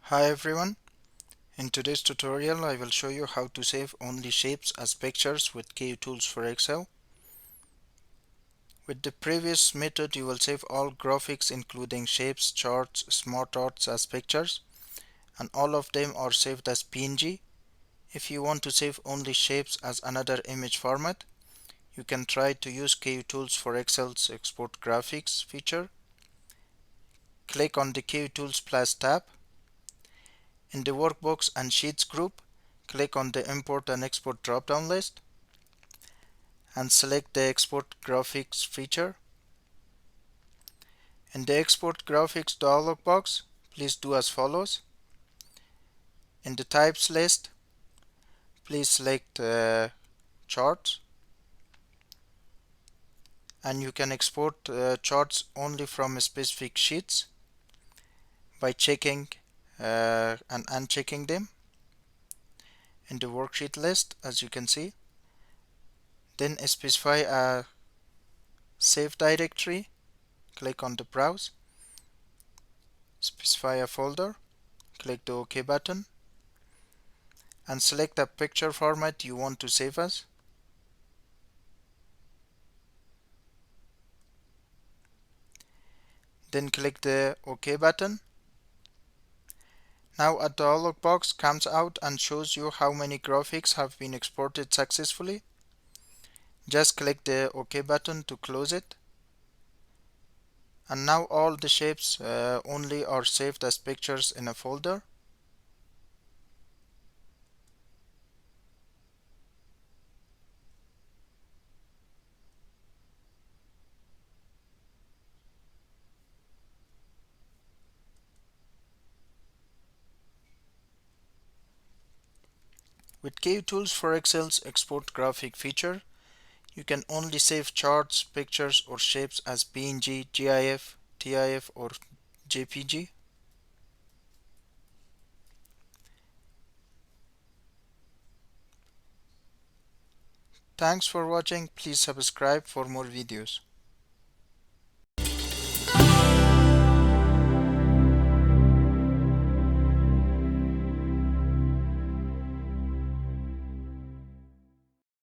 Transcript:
Hi everyone, in today's tutorial I will show you how to save only shapes as pictures with Kutools for Excel. With the previous method you will save all graphics including shapes, charts, smart arts as pictures, and all of them are saved as PNG. If you want to save only shapes as another image format, you can try to use Kutools for Excel's Export Graphics feature. Click on the Kutools Plus tab. In the Workbooks and Sheets group, click on the Import and Export drop-down list and select the Export Graphics feature. In the Export Graphics dialog box, please do as follows. In the Types list, please select Charts, and you can export charts only from specific sheets by checking and unchecking them in the Worksheet list, as you can see. Then specify a save directory, click on the Browse, specify a folder, click the OK button, and select the picture format you want to save as. Then click the OK button. Now a dialog box comes out and shows you how many graphics have been exported successfully. Just click the OK button to close it. And now all the shapes only are saved as pictures in a folder. With Kutools for Excel's Export Graphic feature, you can only save charts, pictures, or shapes as PNG, GIF, TIF, or JPG. Thanks for watching. Please subscribe for more videos.